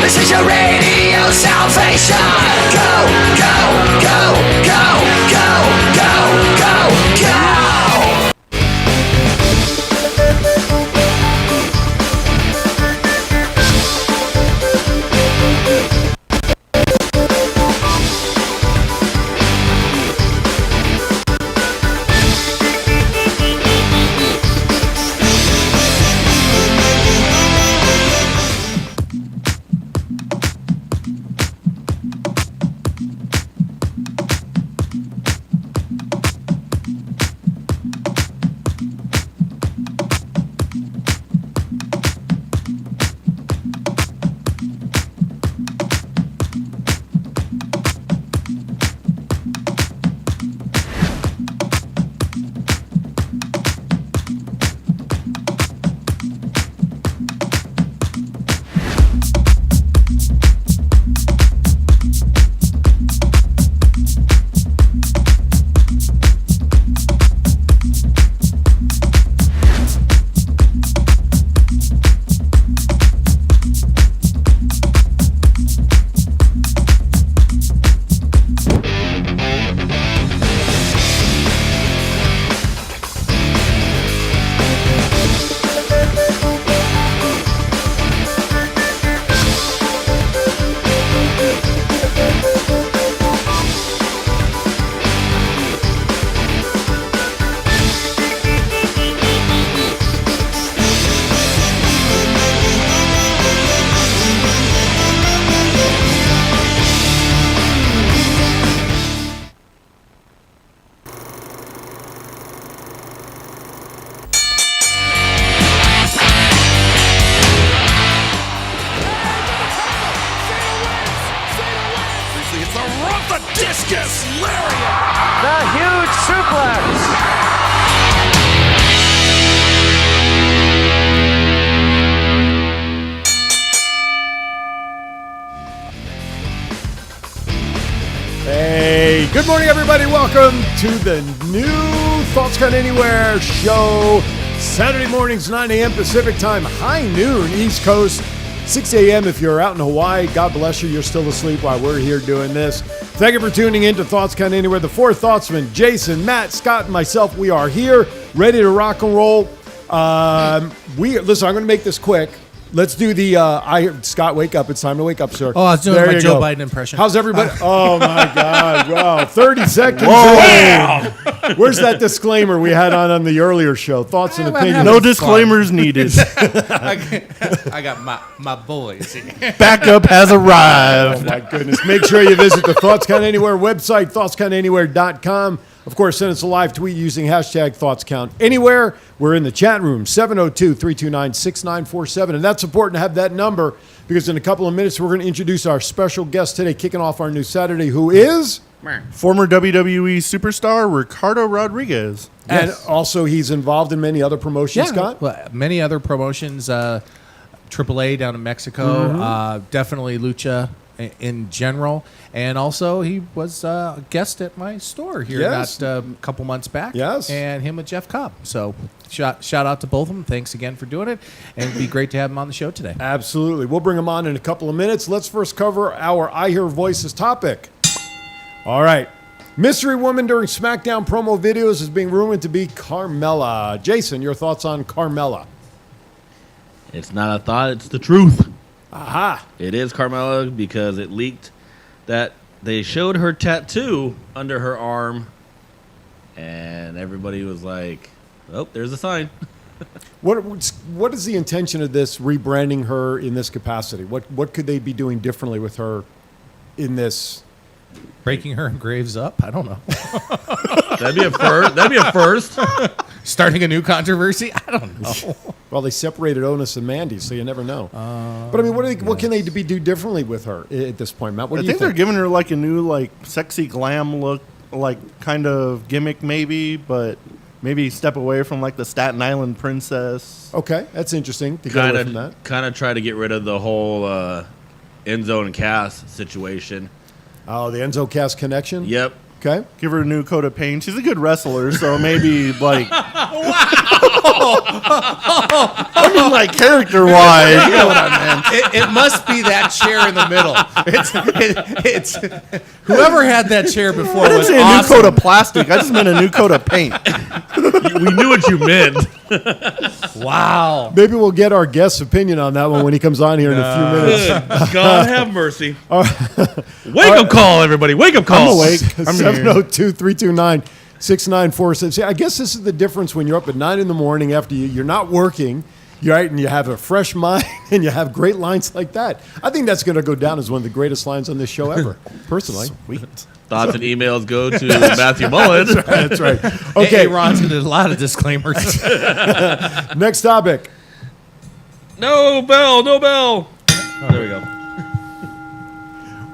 This is your radio salvation. Go, go, go, go, go, go, go, go. Good morning, everybody. Welcome to the new Thoughts Count Anywhere show. Saturday mornings, 9 a.m. Pacific time, high noon East Coast, 6 a.m. if you're out in Hawaii. God bless you. You're still asleep while we're here doing this. Thank you for tuning in to Thoughts Count Anywhere. The four Thoughtsmen, Jason, Matt, Scott, and myself, we are here, ready to rock and roll. Listen, I'm going to make this quick. Let's do the, Scott, wake up. It's time to wake up, sir. Oh, I was doing my Joe Biden impression. How's everybody? Oh, my God. Wow. 30 seconds. Wow. Where's that disclaimer we had on the earlier show? Thoughts and opinions. No disclaimers needed. I got my boys here. Backup has arrived. Oh, my goodness. Make sure you visit the Thoughts Count Anywhere website, thoughtscountanywhere.com. Of course, send us a live tweet using hashtag ThoughtsCountAnywhere. We're in the chat room, 702-329-6947. And that's important to have that number because in a couple of minutes, we're going to introduce our special guest today, kicking off our new Saturday, who is Former WWE superstar Ricardo Rodriguez. And also he's involved in many other promotions, Scott? Well, many other promotions, AAA down in Mexico, definitely Lucha in general. And also he was a guest at my store here not a couple months back. Yes. And him with Jeff Cobb. So shout out to both of them. Thanks again for doing it. And it'd be great to have him on the show today. Absolutely. We'll bring him on in a couple of minutes. Let's first cover our I Hear Voices topic. All right. Mystery woman during SmackDown promo videos is being rumored to be Carmella. Jason, your thoughts on Carmella? It's not a thought, it's the truth. Aha. It is Carmella because it leaked that they showed her tattoo under her arm, and everybody was like, oh, there's a sign. What is the intention of this rebranding her in this capacity? What could they be doing differently with her in this? Breaking her graves up? I don't know. That'd be a first. That'd be a first. Starting a new controversy? I don't know. Well, they separated Onus and Mandy, so you never know. But I mean, what can they do differently with her at this point, Matt? What do you think? They're giving her like a new like sexy glam look, like kind of gimmick maybe, but maybe step away from like the Staten Island princess. Okay, that's interesting to get away from that. Kind of try to get rid of the whole Enzo and Cass situation. Oh, the Enzo Cass connection? Yep. Okay. Give her a new coat of paint. She's a good wrestler, so maybe like I mean, like character-wise. You know what I meant. It must be that chair in the middle. It's whoever had that chair before I didn't was say a awesome. new coat of plastic. I just meant a new coat of paint. We knew what you meant. Wow. Maybe we'll get our guest's opinion on that one when he comes on here in a few minutes. Good God have mercy. Wake up call, everybody. Wake up call. I'm awake. I'm here. 702-329-6946. I guess this is the difference when you're up at 9 in the morning after you're not working, right, and you have a fresh mind and you have great lines like that. I think that's going to go down as one of the greatest lines on this show ever, personally. Sweet. Thoughts and emails go to Matthew Mullen. That's right. Okay, Okay, Ron's did a lot of disclaimers. next topic. No bell, no bell. There we go.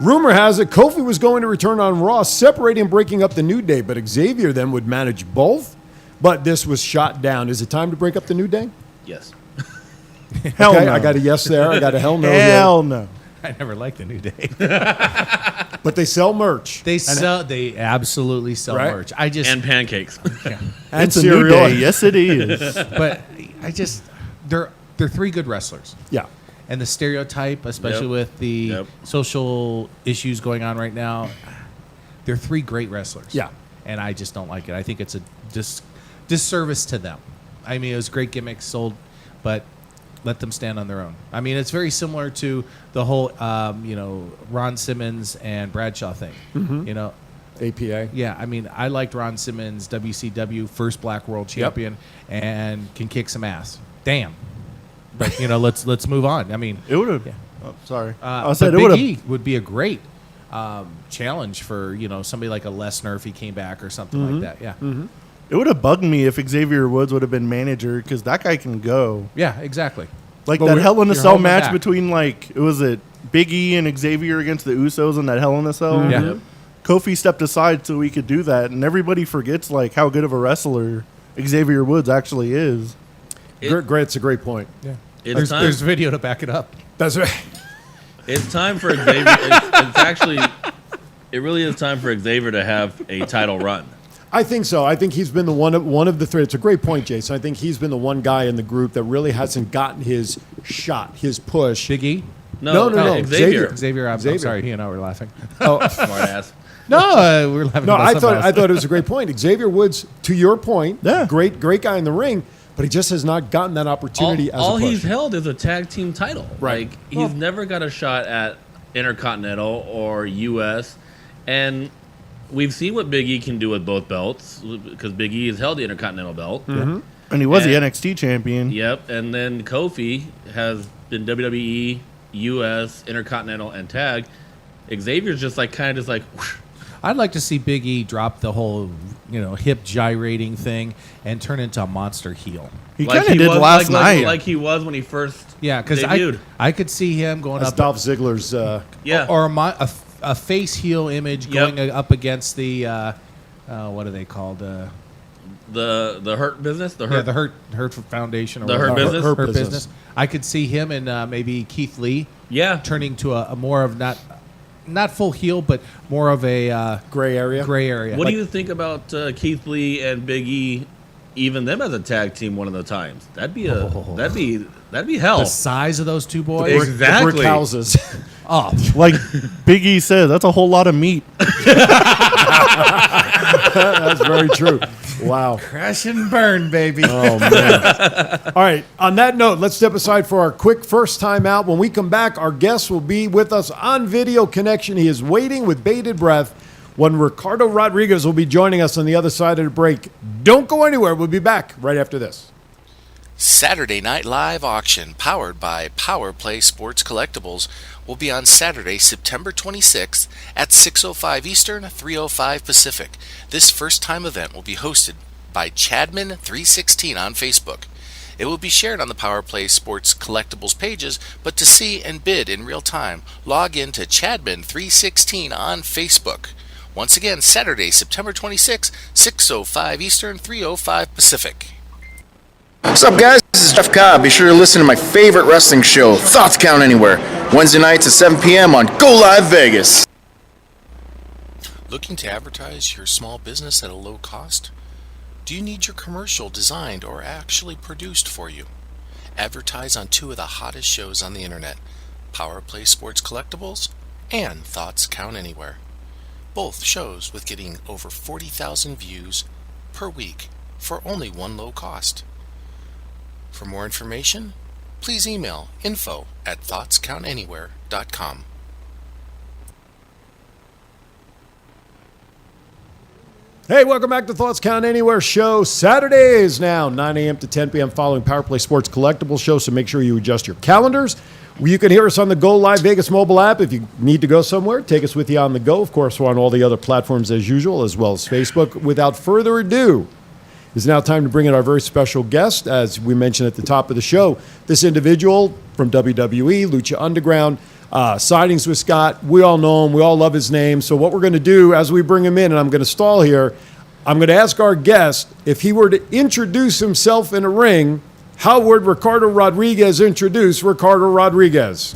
Rumor has it Kofi was going to return on Raw, separating and breaking up the New Day, but Xavier then would manage both. But this was shot down. Is it time to break up the New Day? Yes. Hell Okay, no. I got a yes there. I got a hell no Hell no. I never liked the New Day. there. But they sell merch. They absolutely sell Right? merch. I just, And pancakes. And It's a new cereal. day. Yes, it is. but I just, they're three good wrestlers. Yeah. And the stereotype, especially Yep. with the Yep. social issues going on right now, they're three great wrestlers. Yeah. And I just don't like it. I think it's a disservice to them. I mean, it was great gimmicks sold, but let them stand on their own. I mean, it's very similar to the whole, Ron Simmons and Bradshaw thing. You know, APA. yeah, I mean, I liked Ron Simmons, WCW first Black World Champion, and can kick some ass. Damn. But let's move on. I mean, It would have. Yeah. Oh, sorry. but I said it Big would have. E would be a great challenge for somebody like a Lesnar if he came back or something like that. Yeah, It would have bugged me if Xavier Woods would have been manager because that guy can go. yeah, exactly. Like But that we're- Hell in a you're Cell holding match back. between it Big E and Xavier against the Usos in that Hell in a Cell. Yeah. Yep. Kofi stepped aside so he could do that, and everybody forgets how good of a wrestler Xavier Woods actually is. Great, it's a great point. Yeah, It's time. there's video to back it up. That's right. It's time for Xavier. It's actually, it really is time for Xavier to have a title run. I think so. I think he's been the one of the three. It's a great point, Jason. I think he's been the one guy in the group that really hasn't gotten his shot, his push. Big E, No, Xavier. Xavier. I'm Xavier. sorry, he and I were laughing. Smart ass. No, we were laughing. No, about I something else. thought it was a great point. Xavier Woods, to your point, Yeah. great guy in the ring, but he just has not gotten that opportunity All as a push. he's held is a tag team title. Right. Like he's never got a shot at Intercontinental or US, and we've seen what Big E can do with both belts because Big E has held the Intercontinental belt. And he was the And- NXT champion. Yep, and then Kofi has been WWE, US, Intercontinental, and tag. Xavier's just whoosh. I'd like to see Big E drop the whole, hip gyrating thing and turn into a monster heel. He Like kind of did was- last like night. like he was when he first Yeah, because debuted. I could see him going That's up Dolph Ziggler's. Yeah, or a face heel image Yep. going up against the what are they called? the Hurt Business, the Yeah, Hurt. the Hurt Foundation or The Hurt whatever. Business? Hurt Hurt Business. Business. I could see him and maybe Keith Lee Yeah, turning to a more of not full heel, but more of a Gray area. gray area. What do you think about Keith Lee and Big E? Even them as a tag team one of the times. That'd be hell. The size of those two boys. Ex- Exactly. The brick houses. Oh, Like Big E said, that's a whole lot of meat. That's very true. Wow. crash and burn, baby. Oh, man. All right. On that note, let's step aside for our quick first time out. When we come back, our guest will be with us on video connection. He is waiting with bated breath when Ricardo Rodriguez will be joining us on the other side of the break. Don't go anywhere. We'll be back right after this. Saturday Night Live auction, powered by Power Play Sports Collectibles, will be on Saturday, September 26th at 6:05 Eastern, 3:05 Pacific. This first-time event will be hosted by Chadman316 on Facebook. It will be shared on the Power Play Sports Collectibles pages, but to see and bid in real time, log in to Chadman316 on Facebook. Once again, Saturday, September 26th, 6:05 Eastern, 3:05 Pacific. What's up, guys? This is Jeff Cobb. Be sure to listen to my favorite wrestling show, Thoughts Count Anywhere, Wednesday nights at 7 p.m. on Go Live Vegas. Looking to advertise your small business at a low cost? Do you need your commercial designed or actually produced for you? Advertise on two of the hottest shows on the internet, Power Play Sports Collectibles and Thoughts Count Anywhere. Both shows with getting over 40,000 views per week for only one low cost. For more information, please email info@thoughtscountanywhere.com. Hey, welcome back to Thoughts Count Anywhere show. Saturdays now, 9 a.m. to 10 p.m. following Power Play Sports Collectibles show, so make sure you adjust your calendars. You can hear us on the Go Live Vegas mobile app. If you need to go somewhere, take us with you on the go. Of course, we're on all the other platforms as usual, as well as Facebook. Without further ado, it's now time to bring in our very special guest. As we mentioned at the top of the show, this individual from WWE, Lucha Underground, sightings with Scott. We all know him. We all love his name. So what we're going to do as we bring him in, and I'm going to stall here, I'm going to ask our guest if he were to introduce himself in a ring, how would Ricardo Rodriguez introduce Ricardo Rodriguez?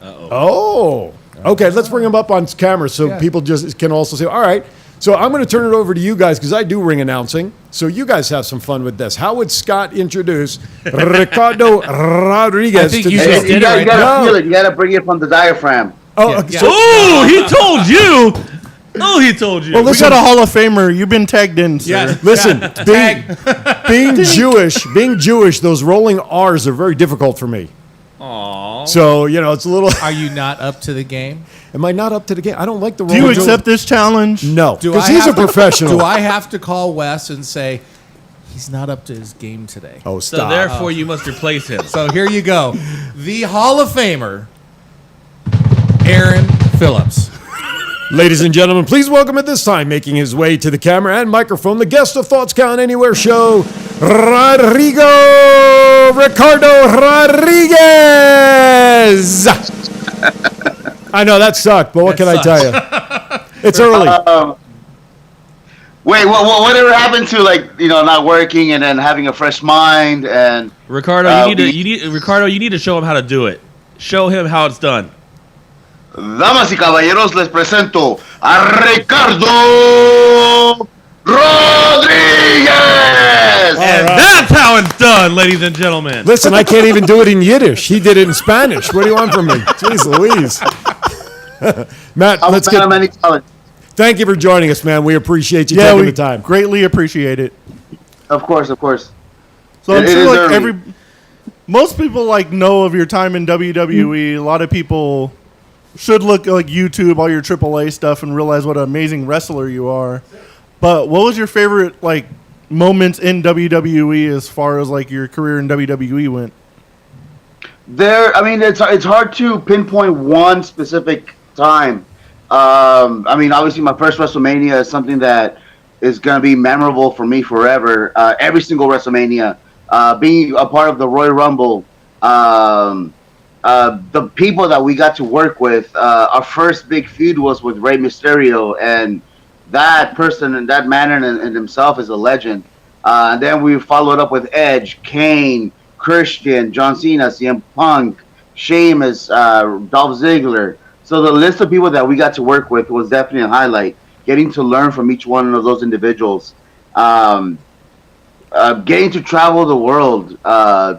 Oh, okay. Let's bring him up on camera so people just can also say, all right. So I'm going to turn it over to you guys because I do ring announcing. So you guys have some fun with this. How would Scott introduce Ricardo Rodriguez? I think to you the just show? did it right gotta now. feel it. You gotta bring it from the diaphragm. Oh, Yeah, okay, yeah. so- Oh, he told you. Oh, he told you. Well, We listen, got a Hall of Famer. You've been tagged in, sir. Yes. listen. Tag. Being Jewish, those rolling R's are very difficult for me. Aww. So it's a little. Are you not up to the game? Am I not up to the game? I don't like the. Do you rolling accept this challenge? No, Do because I he's a have to- professional. Do I have to call Wes and say he's not up to his game today? Oh, So stop. therefore, you must replace him. So here you go. The Hall of Famer, Aaron Phillips. Ladies and gentlemen, please welcome at this time, making his way to the camera and microphone, the guest of Thoughts Count Anywhere show, Ricardo Rodriguez. I know that sucked, but what can I tell you? It's early. Wait, whatever happened to not working and then having a fresh mind and Ricardo, you need to show him how to do it. Show him how it's done. Damas y caballeros, les presento a Ricardo Rodriguez. And that's how it's done, ladies and gentlemen. Listen, I can't even do it in Yiddish. He did it in Spanish. What do you want from me? Jeez Louise. Matt, I'm let's a man of many get. talents. Thank you for joining us, man. We appreciate you Yeah, taking we the time. greatly appreciate it. Of course. So I'm It sure is like early. most people know of your time in WWE. A lot of people should look like YouTube, all your AAA stuff, and realize what an amazing wrestler you are. But what was your favorite moments in WWE as far as your career in WWE went? It's hard to pinpoint one specific time. Obviously, my first WrestleMania is something that is going to be memorable for me forever. Every single WrestleMania, being a part of the Royal Rumble, the people that we got to work with. Our first big feud was with Rey Mysterio, and that person and that man in himself is a legend. And then we followed up with Edge, Kane, Christian, John Cena, CM Punk, Sheamus, Dolph Ziggler. So the list of people that we got to work with was definitely a highlight. Getting to learn from each one of those individuals. Getting to travel the world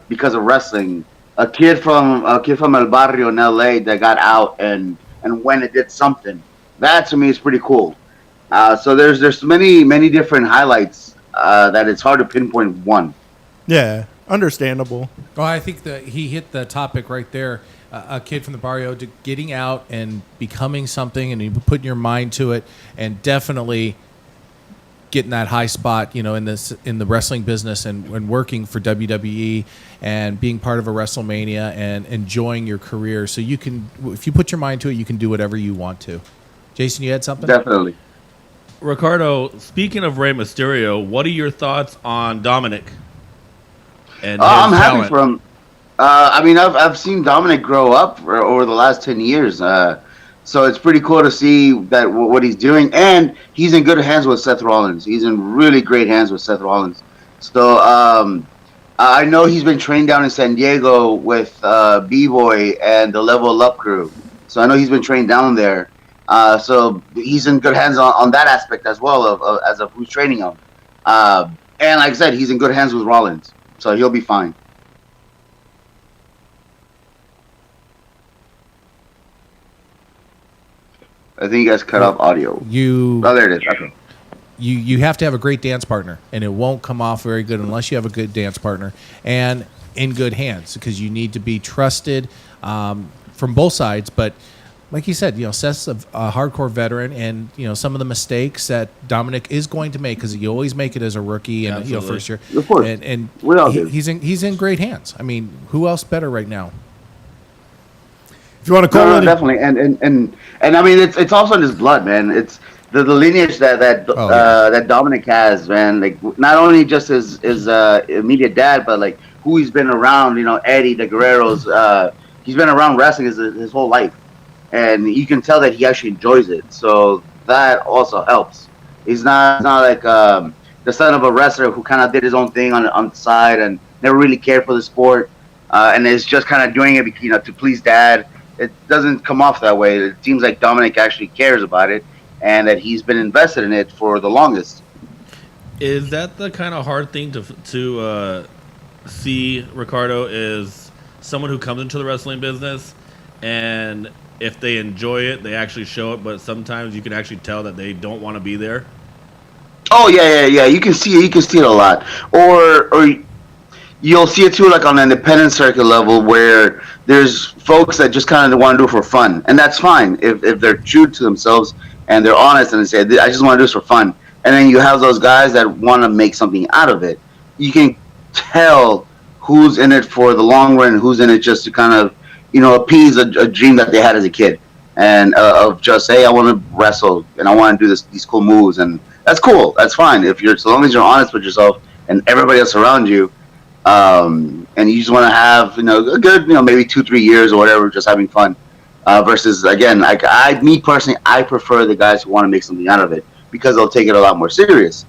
because of wrestling. A kid from El Barrio in LA that got out and went and did something. That to me is pretty cool. So there's many different highlights that it's hard to pinpoint one. Yeah, understandable. Well, I think that he hit the topic right there. A kid from the barrio to getting out and becoming something, and you putting your mind to it, and definitely getting that high spot, in the wrestling business, and working for WWE and being part of a WrestleMania and enjoying your career. So you can, if you put your mind to it, you can do whatever you want to. Jason, you had something? Definitely. Ricardo, speaking of Rey Mysterio, what are your thoughts on Dominic? And I'm his happy talent? for him. I've seen Dominic grow up over the last 10 years. So it's pretty cool to see that what he's doing, and he's in good hands with Seth Rollins. He's in really great hands with Seth Rollins. So I know he's been trained down in San Diego with B-Boy and the Level Up crew. So I know he's been trained down there. So he's in good hands on that aspect as well as of who's training him. And like I said, he's in good hands with Rollins. So he'll be fine. I think you guys cut off audio. Oh, there it is. Okay. You have to have a great dance partner, and it won't come off very good unless you have a good dance partner and in good hands, because you need to be trusted from both sides. But like you said, Seth's a hardcore veteran, and some of the mistakes that Dominic is going to make, because you always make it as a rookie and first year. Of course. And We all do. he's in great hands. I mean, who else better right now? If you want to call No, in, definitely, and I mean it's also in his blood, man. It's the lineage that Dominic has, man. Like not only just his immediate dad, but like who he's been around. Eddie, the Guerreros. He's been around wrestling his whole life, and you can tell that he actually enjoys it. So that also helps. He's not like the son of a wrestler who kind of did his own thing on the side and never really cared for the sport, and is just kind of doing it, to please dad. It doesn't come off that way. It seems like Dominic actually cares about it, and that he's been invested in it for the longest. Is that the kind of hard thing to see, Ricardo? Is someone who comes into the wrestling business, and if they enjoy it, they actually show it, but sometimes you can actually tell that they don't want to be there? Oh yeah. You can see it. You can see it a lot, or you'll see it too, like on an independent circuit level, where there's folks that just kind of want to do it for fun, and that's fine if they're true to themselves and they're honest and they say, I just want to do this for fun. And then you have those guys that want to make something out of it. You can tell who's in it for the long run, who's in it just to kind of, appease a dream that they had as a kid, and of just, hey, I want to wrestle and I want to do these cool moves, and that's cool. That's fine so long as you're honest with yourself and everybody else around you. And you just want to have, a good, maybe 2-3 years or whatever, just having fun. Versus, again, me personally, I prefer the guys who want to make something out of it, because they'll take it a lot more serious.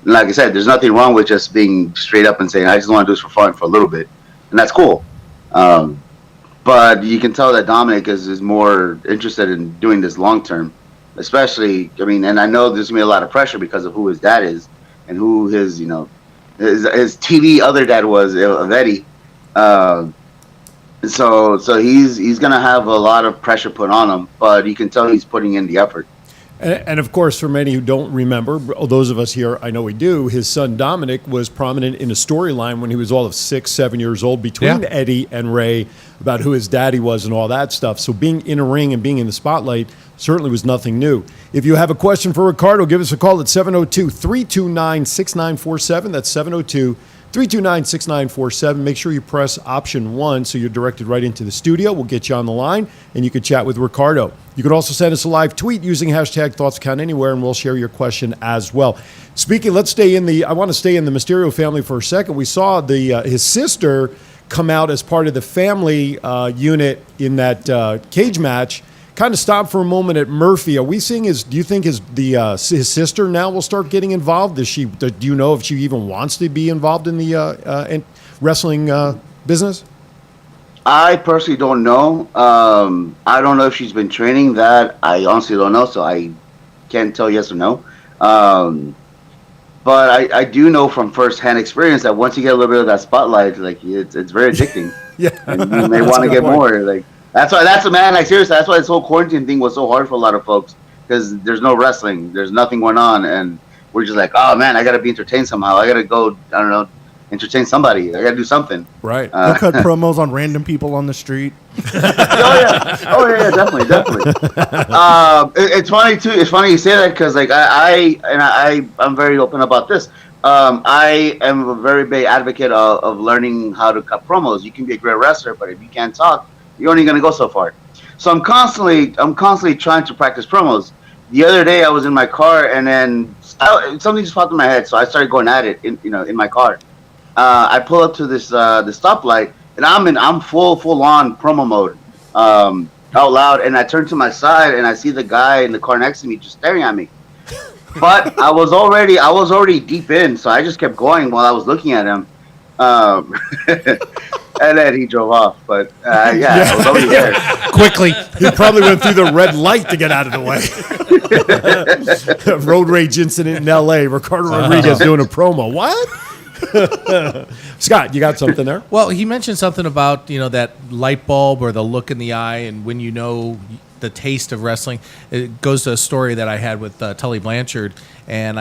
And like I said, there's nothing wrong with just being straight up and saying, I just want to do this for fun for a little bit. And that's cool. But you can tell that Dominic is more interested in doing this long term, especially, and I know there's going to be a lot of pressure because of who his dad is and who his his TV other dad was, of Eddie. So he's gonna have a lot of pressure put on him, but you can tell he's putting in the effort. and of course, for many who don't remember, those of us here, I know we do, his son Dominic was prominent in a storyline when he was all of 6-7 years old between Eddie and Ray about who his daddy was and all that stuff. So being in a ring and being in the spotlight certainly was nothing new. If you have a question for Ricardo, give us a call at 702-329-6947. That's 702-329-6947. Make sure you press option 1 so you're directed right into the studio. We'll get you on the line, and you can chat with Ricardo. You can also send us a live tweet using hashtag ThoughtsCountAnywhere, and we'll share your question as well. Speaking, I want to stay in the Mysterio family for a second. We saw his sister come out as part of the family unit in that cage match. Kind of stop for a moment at Murphy. Are we seeing do you think his sister now will start getting involved? Do you know if she even wants to be involved in the wrestling business? I personally don't know. I don't know if she's been training. That I honestly don't know, so I can't tell yes or no. But I do know from firsthand experience that once you get a little bit of that spotlight, like it's very addicting. Yeah, and you may want to get more. Like that's why seriously, that's why this whole quarantine thing was so hard for a lot of folks, because there's no wrestling, there's nothing going on, and we're just like, oh man, I got to be entertained somehow. I got to go, I don't know, entertain somebody. I got to do something. Right. They'll cut promos on random people on the street. Oh yeah, definitely. It's funny too. It's funny you say that, because like I'm very open about this. I am a very big advocate of learning how to cut promos. You can be a great wrestler, but if you can't talk, you're only going to go so far. So I'm constantly trying to practice promos. The other day I was in my car, and then something just popped in my head, so I started going at it in my car. I pull up to this the stoplight, and I'm full on promo mode, out loud, and I turn to my side and I see the guy in the car next to me just staring at me. But I was already deep in, so I just kept going while I was looking at him. And then he drove off. But yeah, I was already there. Quickly, he probably went through the red light to get out of the way. Road rage incident in L.A. Ricardo Rodriguez doing a promo. What? Scott, you got something there? Well, he mentioned something about that light bulb or the look in the eye, and when the taste of wrestling. It goes to a story that I had with Tully Blanchard, and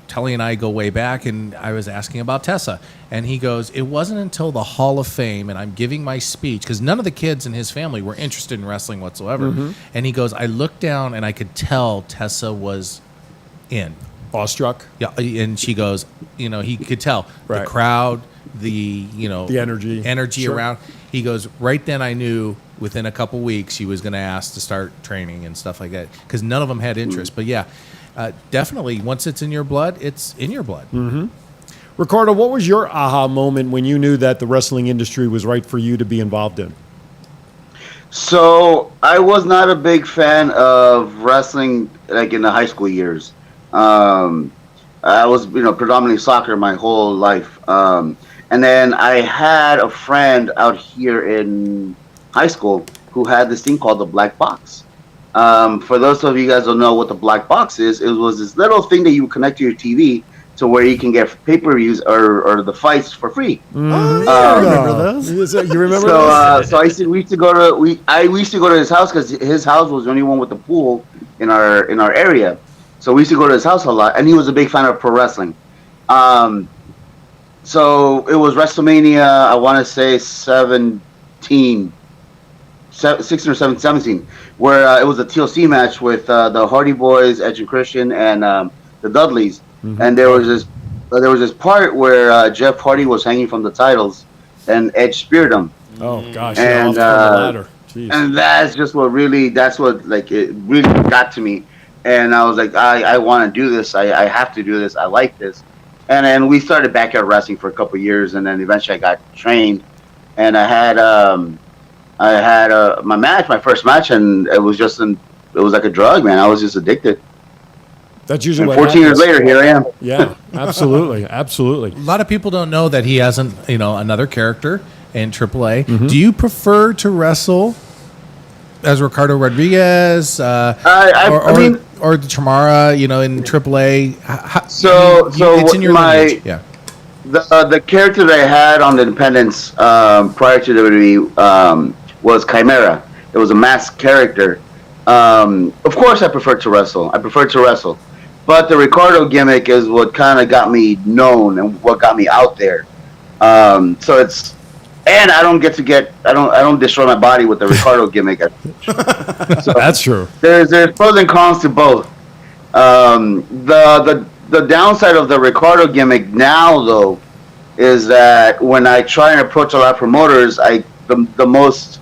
Tully and I go way back, and I was asking about Tessa, and he goes, it wasn't until the Hall of Fame, and I'm giving my speech, because none of the kids in his family were interested in wrestling whatsoever, and he goes, I looked down, and I could tell Tessa was in. Awestruck? Yeah, and she goes, he could tell. Right. The crowd, the energy Sure. around. He goes, right then I knew within a couple weeks she was going to ask to start training and stuff like that, because none of them had interest. But yeah, definitely once it's in your blood, it's in your blood. Ricardo, what was your aha moment when you knew that the wrestling industry was right for you to be involved in? So I was not a big fan of wrestling like in the high school years. I was, predominantly soccer my whole life. And then I had a friend out here in high school who had this thing called the Black Box. For those of you guys who don't know what the Black Box is, it was this little thing that you would connect to your TV to where you can get pay-per-views or the fights for free. I remember those. You remember So we used to go to his house because his house was the only one with the pool in our area. So we used to go to his house a lot, and he was a big fan of pro wrestling. So it was WrestleMania, I want to say 16 or 17, where it was a TLC match with the Hardy Boys, Edge and Christian, and the Dudleys. And there was this part where Jeff Hardy was hanging from the titles, and Edge speared him. Oh gosh! And off from the ladder. Jeez. And that's what it really got to me. And I was like, I want to do this. I have to do this. I like this. And then we started backyard wrestling for a couple of years, and then eventually I got trained. And I had my first match, and it was like a drug, man. I was just addicted. That's usually and what 14 years later, here I am. Yeah, absolutely, absolutely. A lot of people don't know that he has another character in AAA. Do you prefer to wrestle as Ricardo Rodriguez, or the Chamara, in AAA? It's in your lineage. Yeah. The character that I had on the Independence prior to WWE was Chimera. It was a masked character. Of course, I prefer to wrestle. But the Ricardo gimmick is what kind of got me known and what got me out there. And I don't destroy my body with the Ricardo gimmick. So that's true. There's pros and cons to both. The downside of the Ricardo gimmick now, though, is that when I try and approach a lot of promoters, the most,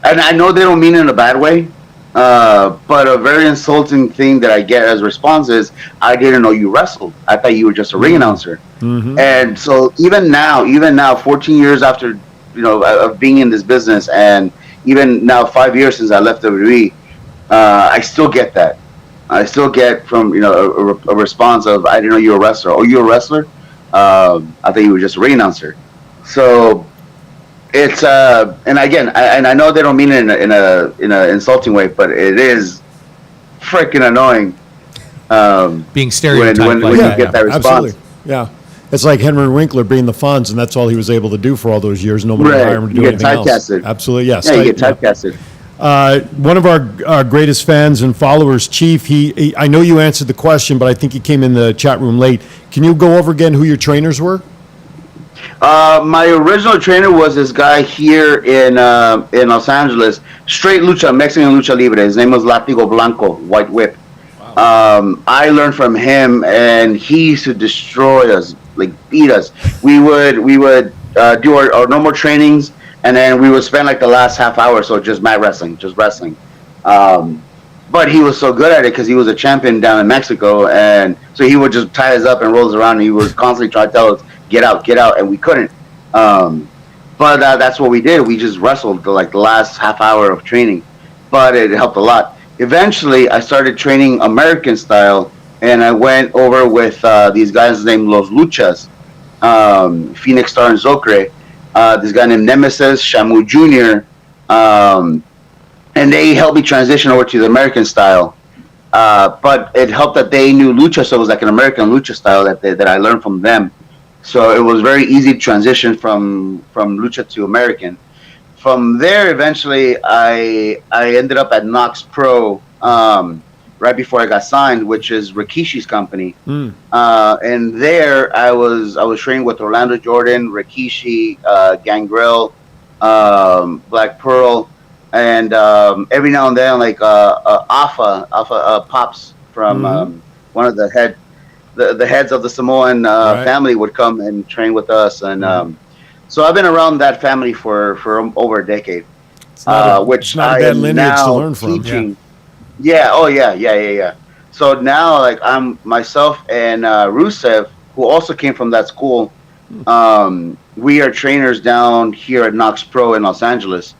and I know they don't mean it in a bad way, but a very insulting thing that I get as response is, I didn't know you wrestled. I thought you were just a ring announcer. And so even now, 14 years after, of being in this business, and even now 5 years since I left WWE, I still get that. I still get from, a response of, I didn't know you were a wrestler. Oh, you're a wrestler? I thought you were just a ring announcer. So it's, and again, I know they don't mean it in a insulting way, but it is freaking annoying. Being stereotyped. When you get that response. Absolutely. Yeah. It's like Henry Winkler being the Fonz, and that's all he was able to do for all those years. Nobody would hire him to do anything else. Typecasted. Absolutely, yes. Yeah, you get typecasted. One of our greatest fans and followers, Chief, I know you answered the question, but I think he came in the chat room late. Can you go over again who your trainers were? My original trainer was this guy here in Los Angeles, straight lucha, Mexican lucha libre. His name was Látigo Blanco, White Whip. Wow. I learned from him, and he used to destroy us, like beat us. We would do our normal trainings, and then we would spend like the last half hour so just mat wrestling, just wrestling. But he was so good at it because he was a champion down in Mexico, and so he would just tie us up and roll us around, and he was constantly trying to tell us, get out, and we couldn't. But that's what we did. We just wrestled the last half hour of training, but it helped a lot. Eventually, I started training American style, and I went over with these guys named Los Luchas. Phoenix Star and Zokre. This guy named Nemesis, Shamu Jr., and they helped me transition over to the American style. But it helped that they knew lucha, so it was like an American lucha style that I learned from them. So it was very easy to transition from lucha to American. From there, eventually, I ended up at Knox Pro right before I got signed, which is Rikishi's company. And there, I was training with Orlando Jordan, Rikishi, Gangrel, Black Pearl, and every now and then, like Alpha Pops from one of the heads of the Samoan family would come and train with us, and so I've been around that family for over a decade, which not a I bad am lineage to now learn from. teaching. Yeah. So now, like, I'm myself and Rusev, who also came from that school. We are trainers down here at Knox Pro in Los Angeles.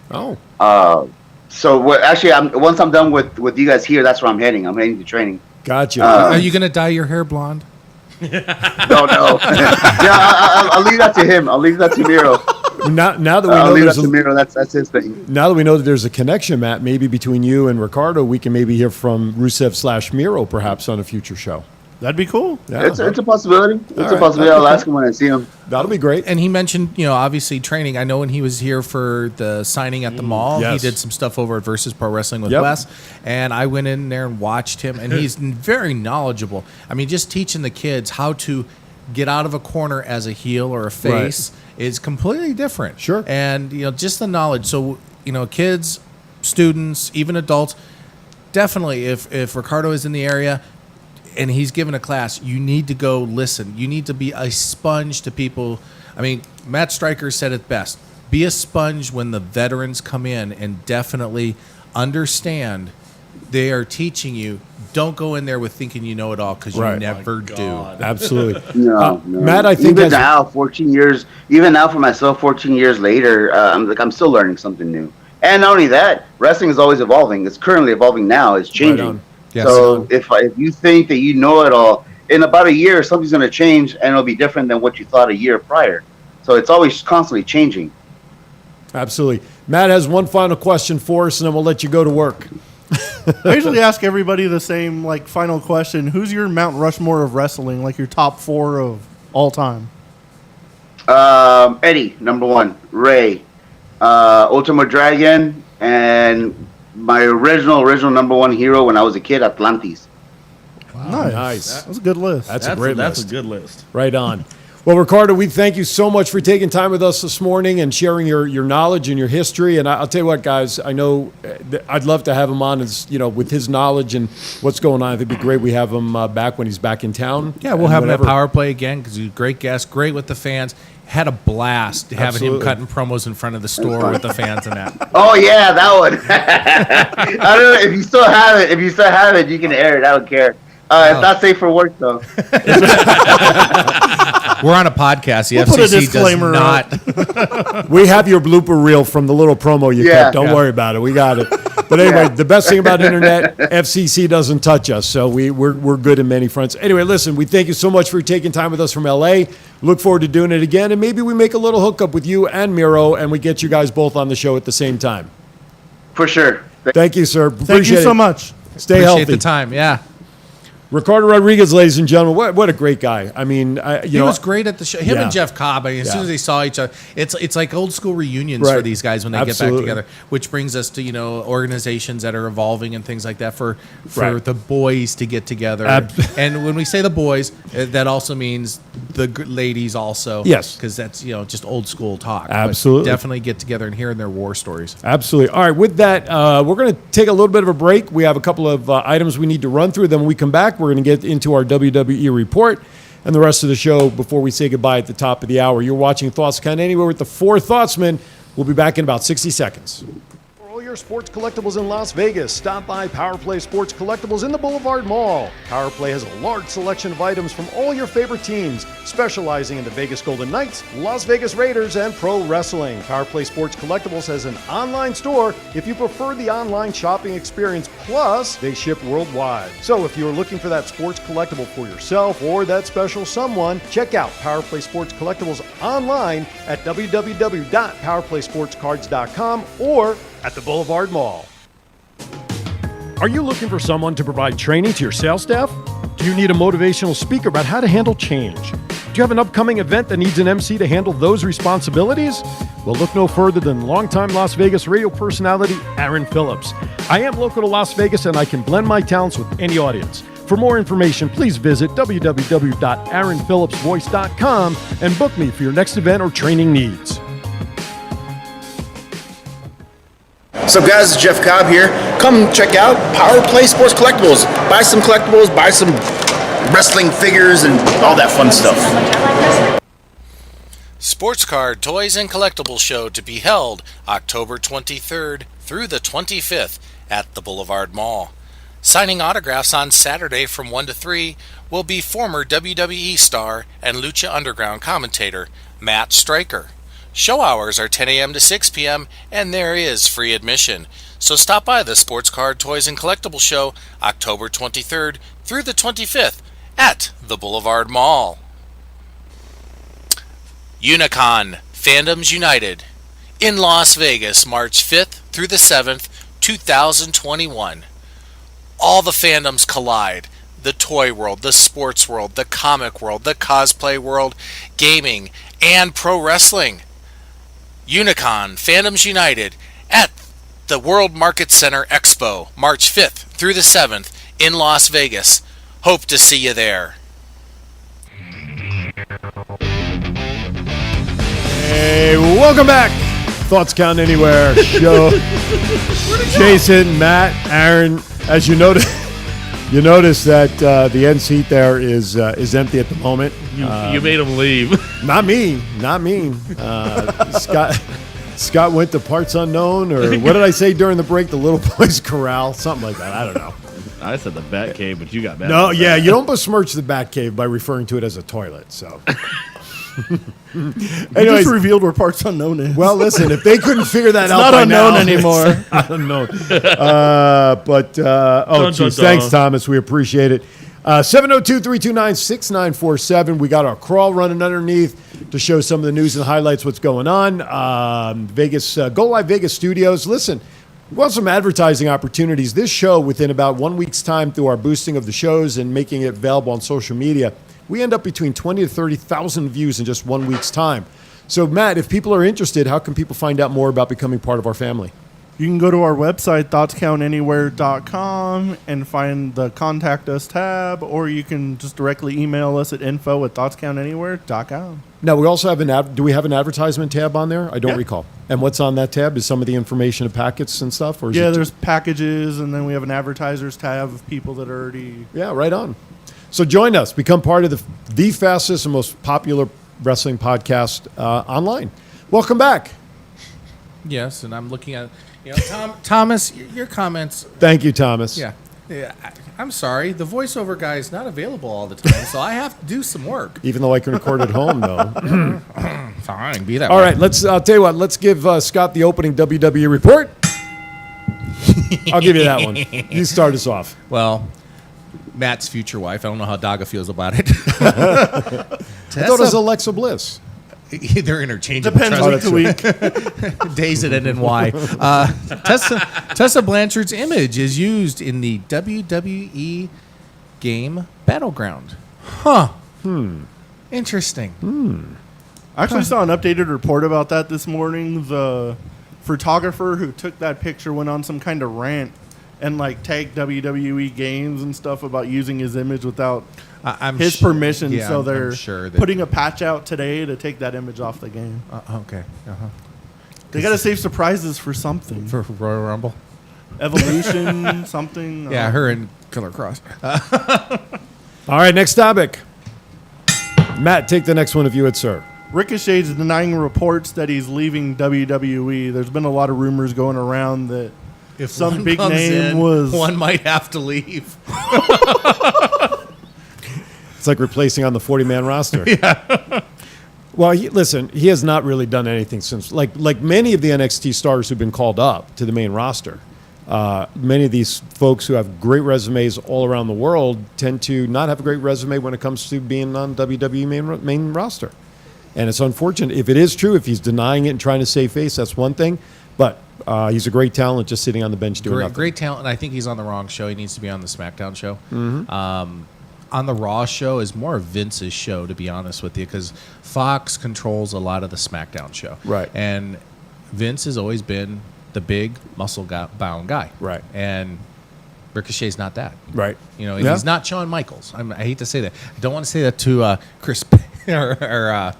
So actually, once I'm done with you guys here, that's where I'm heading. I'm heading to training. Gotcha. Are you going to dye your hair blonde? No. I'll leave that to him. I'll leave that to Miro. Now that we I'll know leave that there's to Miro. That's his thing. now that we know that there's a connection, Matt, maybe between you and Ricardo, we can maybe hear from Rusev / Miro perhaps on a future show. That'd be cool. Yeah, It's a possibility. It's All a right. possibility. I'll ask him when I see him. that'll be great. And he mentioned, obviously training. I know when he was here for the signing at the mall, yes. he did some stuff over at Versus Pro Wrestling with Yep. Wes. And I went in there and watched him, and he's very knowledgeable. I mean, just teaching the kids how to get out of a corner as a heel or a face is completely different. Sure. And, just the knowledge. So, kids, students, even adults, definitely if Ricardo is in the area and he's given a class, you need to go listen. You need to be a sponge to people. I mean, Matt Stryker said it best. Be a sponge when the veterans come in and definitely understand they are teaching you. Don't go in there with thinking you know it all, because you Right. never do. Absolutely. No. Matt, I think even as- now, 14 years, even now for myself, 14 years later, I'm still learning something new. And not only that, wrestling is always evolving. It's currently evolving now. It's changing. on. Yes. So if you think that you know it all, in about a year, something's going to change, and it'll be different than what you thought a year prior. So it's always constantly changing. Absolutely. Matt has one final question for us, and then we'll let you go to work. I usually ask everybody the same final question. Who's your Mount Rushmore of wrestling? Like your top 4 of all time? Eddie, number 1. Ray, Ultimo Dragon, and my original number 1 hero when I was a kid, Atlantis. Nice. That's a good list. That's a great That's list. a good list. Right on. Well, Ricardo, we thank you so much for taking time with us this morning and sharing your knowledge and your history. And I'll tell you what, guys, I know I'd love to have him on with his knowledge and what's going on. I think it'd be great we have him back when he's back in town. Yeah, we'll And have him at whatever. Power Play again, because he's a great guest, great with the fans. Had a blast having Absolutely. him cutting promos in front of the store with the fans and that. Oh yeah, that one. I don't know if you still have it. If you still have it, you can air it. I don't care. It's not safe for work though. We're on a podcast. The We'll put a FCC does disclaimer not. We have your blooper reel from the little promo you Yeah. cut. Don't worry about it. We got it. But anyway, the best thing about internet, FCC doesn't touch us, so we're good in many fronts. Anyway, listen, we thank you so much for taking time with us from LA. Look forward to doing it again, and maybe we make a little hookup with you and Miro, and we get you guys both on the show at the same time. For sure. Thank you, sir. Thank you so much. Stay Appreciate healthy. the time. Yeah. Ricardo Rodriguez, ladies and gentlemen, what a great guy. I mean, He was great at the show. Him Yeah. and Jeff Cobb. I mean, as soon Yeah. as they saw each other, it's like old school reunions for Right. these guys when they Absolutely. get back together. Which brings us to organizations that are evolving and things like that for Right. the boys to get together. And when we say the boys, that also means the ladies also. Yes. because that's just old school talk. But Absolutely. definitely get together and hearing their war stories. Absolutely. All right, with that, we're going to take a little bit of a break. We have a couple of items we need to run through. Then when we come back, we're going to get into our WWE report and the rest of the show before we say goodbye at the top of the hour. You're watching Thoughts Count Anywhere with the Four Thougtsmen. We'll be back in about 60 seconds. For all your premier sports collectibles in Las Vegas. Stop by Power Play Sports Collectibles in the Boulevard Mall. Power Play has a large selection of items from all your favorite teams, specializing in the Vegas Golden Knights, Las Vegas Raiders, and pro wrestling. Power Play Sports Collectibles has an online store if you prefer the online shopping experience, plus they ship worldwide. So if you're looking for that sports collectible for yourself or that special someone, check out Power Play Sports Collectibles online at www.powerplaysportscards.com or at the Boulevard Mall. Are you looking for someone to provide training to your sales staff? Do you need a motivational speaker about how to handle change? Do you have an upcoming event that needs an MC to handle those responsibilities? Well, look no further than longtime Las Vegas radio personality Aaron Phillips. I am local to Las Vegas and I can blend my talents with any audience. For more information, please visit www.aaronphillipsvoice.com and book me for your next event or training needs. What's up, guys? It's Jeff Cobb here. Come check out Power Play Sports Collectibles. Buy some collectibles, buy some wrestling figures, and all that fun stuff. Sports Card, Toys, and Collectibles Show to be held October 23rd through the 25th at the Boulevard Mall. Signing autographs on Saturday from 1 to 3 will be former WWE star and Lucha Underground commentator Matt Stryker. Show hours are 10 a.m. to 6 p.m. and there is free admission. So stop by the Sports Card, Toys, and Collectibles Show October 23rd through the 25th at the Boulevard Mall. Unicon, Fandoms United in Las Vegas, March 5th through the 7th, 2021. All the fandoms collide. The toy world, the sports world, the comic world, the cosplay world, gaming, and pro wrestling. Unicon, Fandoms United at the World Market Center Expo, March 5th through the 7th in Las Vegas. Hope to see you there. Hey, welcome back. Thoughts Count Anywhere show. Jason, Matt, Aaron. As you notice that the end seat there is empty at the moment. You made him leave. Not me. Scott went to Parts Unknown, or what did I say during the break? The Little Boys Corral, something like that. I don't know. I said the Bat Cave, but you got mad. No, yeah, you don't besmirch the Bat Cave by referring to it as a toilet. So. You just revealed where Parts Unknown is. Well, listen, if they couldn't figure that out not by unknown now, anymore. It's not unknown. Geez, thanks, Thomas. We appreciate it. 702-329-6947. We got our crawl running underneath to show some of the news and highlights, what's going on. Vegas, Go Live Vegas Studios. Listen, we want some advertising opportunities. This show, within about 1 week's time, through our boosting of the shows and making it available on social media, we end up between 20 to 30,000 views in just 1 week's time. So, Matt, if people are interested, how can people find out more about becoming part of our family? You can go to our website, thoughtcountanywhere.com, and find the Contact Us tab, or you can just directly email us at info@thoughtcountanywhere.com. Now, we also have do we have an advertisement tab on there? I don't Yeah. recall. And what's on that tab? Is some of the information of packets and stuff? Or is Yeah, it there's packages, and then we have an advertisers tab of people that are already... Yeah, right on. So join us. Become part of the fastest and most popular wrestling podcast online. Welcome back. Yes, and I'm looking at, Thomas, your comments. Thank you, Thomas. Yeah. I'm sorry. The voiceover guy is not available all the time, so I have to do some work. Even though I can record at home, though. Fine, be that All way. right, I'll tell you what. Let's give Scott the opening WWE report. I'll give you that one. You start us off. Well, Matt's future wife. I don't know how Daga feels about it. I thought it was Alexa Bliss. They're interchangeable. Depends trust week to me. week. Days that end in Y. Tessa Blanchard's image is used in the WWE game Battleground. Huh. Interesting. I actually saw an updated report about that this morning. The photographer who took that picture went on some kind of rant and tagged WWE games and stuff about using his image without his permission. Yeah, so I'm they're sure that- putting a patch out today to take that image off the game. Okay. They got to save surprises for something. For Royal Rumble. Evolution, something. Yeah, her and Killer Cross. All right, next topic. Matt, take the next one if you would, sir. Ricochet's denying reports that he's leaving WWE. There's been a lot of rumors going around that If some one big comes name in, was one might have to leave. It's like replacing on the 40-man roster. Yeah. Well, listen, he has not really done anything since, like many of the NXT stars who've been called up to the main roster. Many of these folks who have great resumes all around the world tend to not have a great resume when it comes to being on WWE main roster. And it's unfortunate. If it is true, if he's denying it and trying to save face, that's one thing. But he's a great talent just sitting on the bench doing nothing. Great talent. I think he's on the wrong show. He needs to be on the SmackDown show. On the Raw show is more of Vince's show, to be honest with you, because Fox controls a lot of the SmackDown show. Right. And Vince has always been the big muscle-bound guy. Right. And Ricochet's not that. Right. You know, Yeah. he's not Shawn Michaels. I hate to say that. I don't want to say that to Chris or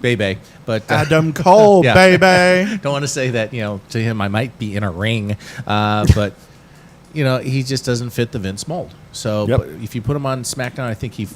Bebe, but Adam Cole, Yeah. baby. don't want to say that, to him I might be in a ring, but he just doesn't fit the Vince mold. So Yep. but if you put him on SmackDown, I think he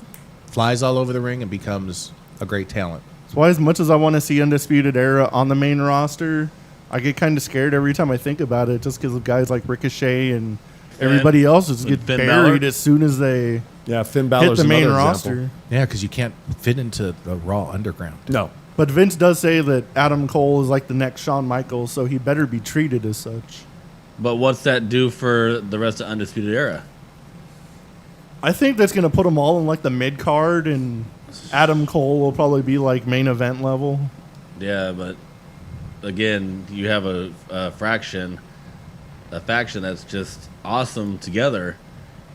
flies all over the ring and becomes a great talent. That's why, as much as I want to see Undisputed Era on the main roster, I get kind of scared every time I think about it, just because of guys like Ricochet and everybody else just get Finn buried Balor. as soon as they Yeah, Finn hit Balor's the main another roster. example. Yeah, because you can't fit into the Raw Underground. No. But Vince does say that Adam Cole is like the next Shawn Michaels, so he better be treated as such. But what's that do for the rest of Undisputed Era? I think that's going to put them all in like the mid card, and Adam Cole will probably be like main event level. Yeah, but again, you have a faction that's just awesome together,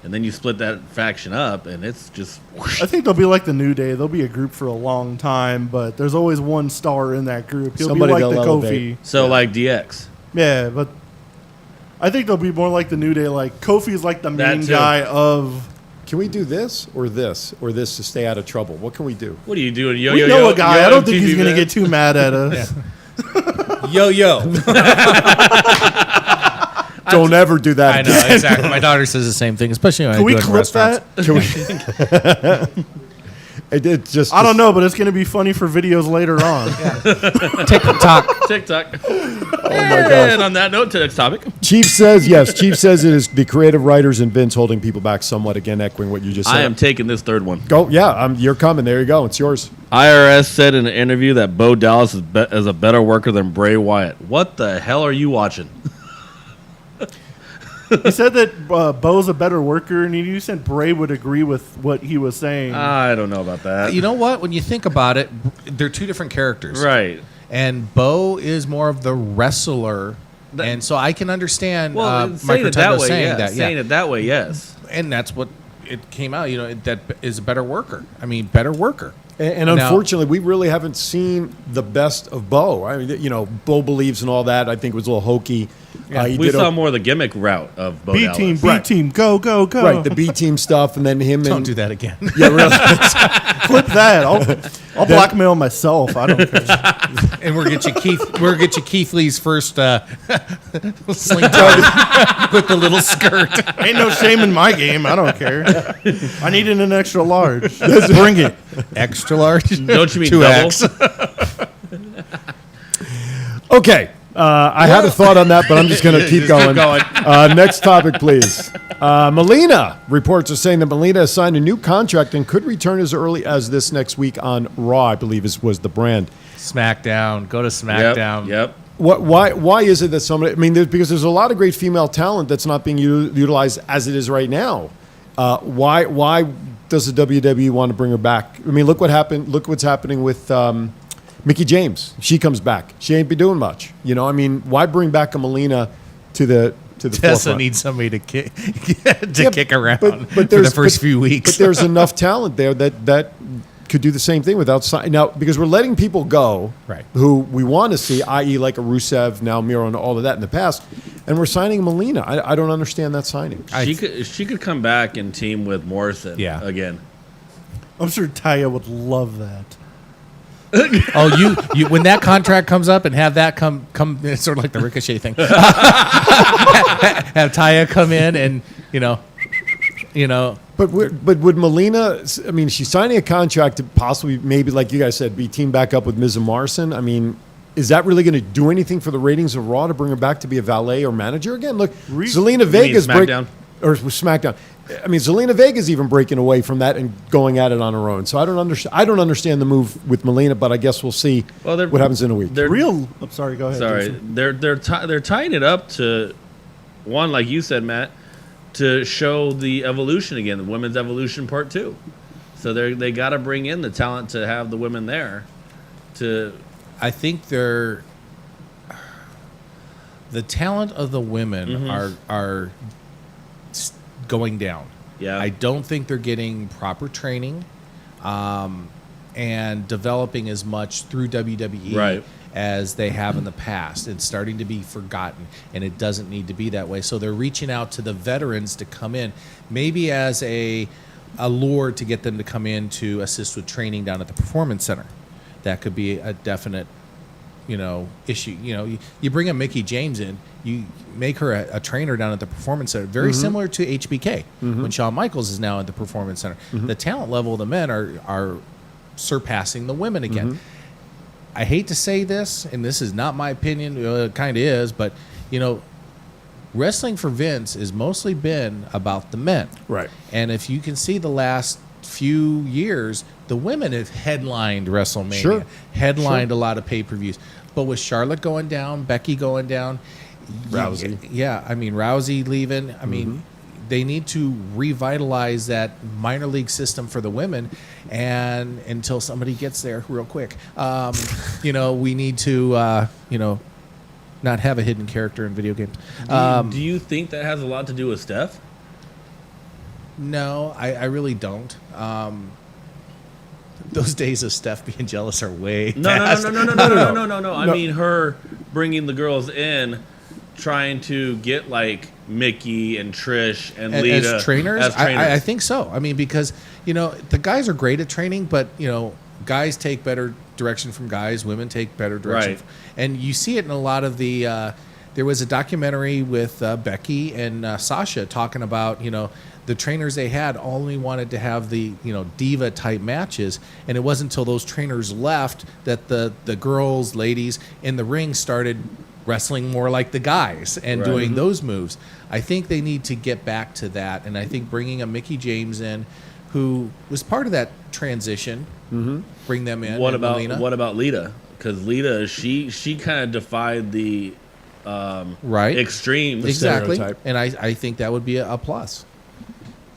and then you split that faction up, and it's just I think they'll be like the New Day. They'll be a group for a long time, but there's always one star in that group. He'll Somebody be like the they'll Kofi. elevate. so like DX. Yeah, but I think they'll be more like the New Day. Like Kofi's like the That main too. guy of. Can we do this or this or this to stay out of trouble? What can we do? What are you doing? We know a guy. I don't think he's going to get too mad at us. Yo. Don't ever do that I again. know, exactly. My daughter says the same thing, especially when Can I we do it in clip restaurants. that? It just I don't know, but it's going to be funny for videos later on. TikTok. TikTok. Oh my gosh. And on that note, to the next topic. Chief says yes. Chief says it is the creative writers and Vince holding people back somewhat. Again, echoing what you just said. I am taking this third one. Go. Yeah, you're coming. There you go. It's yours. IRS said in an interview that Bo Dallas is a better worker than Bray Wyatt. What the hell are you watching? He said that Bo's a better worker, and you said Bray would agree with what he was saying. I don't know about that. You know what? When you think about it, they're two different characters. Right. And Bo is more of the wrestler. And so I can understand Well, Mike saying it that Rotundo way, saying yeah. that. Saying it that way, yes. And that's what it came out. That is a better worker. I mean, better worker. And Now- unfortunately, we really haven't seen the best of Bo. I mean, Bo believes in all that. I think it was a little hokey. He We did saw more of the gimmick route of Bo B Dallas. team, B team, go, go, go. right the B team stuff, and then him Don't and do that again. yeah, really. Clip that. I'll blackmail myself. I don't care. And we'll get you Keith Lee's first slingshot with the little skirt. Ain't no shame in my game. I don't care. I need an extra large. Bring it. Extra large. Don't you mean double? 2X. Okay. I had a thought on that, but I'm just going to keep going. Next topic, please. Melina reports are saying that Melina has signed a new contract and could return as early as this next week on Raw, I believe was the brand. SmackDown. Go to SmackDown. Yep. Why is it that somebody? I mean, because there's a lot of great female talent that's not being utilized as it is right now. Why does the WWE want to bring her back? I mean, look what happened. Look what's happening with Mickie James. She comes back. She ain't be doing much. I mean, why bring back a Melina to the Tessa forefront? needs somebody to kick kick around but for the there's- first few weeks. But there's enough talent there that could do the same thing without signing. Now, because we're letting people go Right. who we want to see, i.e. like a Rusev, now Miro, and all of that in the past, and we're signing Melina. I don't understand that signing. She could come back and team with Morrison again. I'm sure Taya would love that. Oh, you when that contract comes up and have that come it's sort of like the Ricochet thing. Have Taya come in and But would Melina? I mean, she's signing a contract to possibly, maybe like you guys said, be teamed back up with Miz and Morrison. I mean, is that really going to do anything for the ratings of Raw to bring her back to be a valet or manager again? Look, Zelina You mean Vega's SmackDown? or SmackDown. I mean, Zelina Vega's even breaking away from that and going at it on her own. So I don't understand the move with Melina, but I guess we'll see what happens in a week. I'm sorry. Go ahead. Sorry, Jason. they're tying it up to one, like you said, Matt, to show the evolution again, the women's evolution part 2. So they got to bring in the talent to have the women there. I think the talent of the women are going down. Yeah. I don't think they're getting proper training and developing as much through WWE as they have in the past. It's starting to be forgotten, and it doesn't need to be that way. So they're reaching out to the veterans to come in, maybe as a lure to get them to come in to assist with training down at the Performance Center. That could be a definite issue. You bring a Mickie James in, you make her a trainer down at the Performance Center, very similar to HBK when Shawn Michaels is now at the Performance Center. The talent level of the men are surpassing the women again. I hate to say this, and this is not my opinion, it kind of is, but wrestling for Vince has mostly been about the men. Right. And if you can see the last few years, the women have headlined WrestleMania, headlined a lot of pay-per-views. But with Charlotte going down, Becky going down, Rousey. Rousey leaving, I mean, they need to revitalize that minor league system for the women. And until somebody gets there real quick, we need to, not have a hidden character in video games. Do you think that has a lot to do with Steph? No, I really don't. Those days of Steph being jealous are way past. No. I mean, her bringing the girls in, trying to get like Mickey and Trish and Lita as trainers. I think so. I mean, because the guys are great at training, but guys take better direction from guys. Women take better direction, Right. And you see it in a lot of the. There was a documentary with Becky and Sasha talking about the trainers they had only wanted to have the diva type matches, and it wasn't until those trainers left that the girls, ladies in the ring started wrestling more like the guys and doing those moves. I think they need to get back to that, and I think bringing a Mickie James in, who was part of that transition, bring them in. What and about Melina. Lita? Because Lita, she kind of defied the extreme exactly, stereotype. and I think that would be a plus.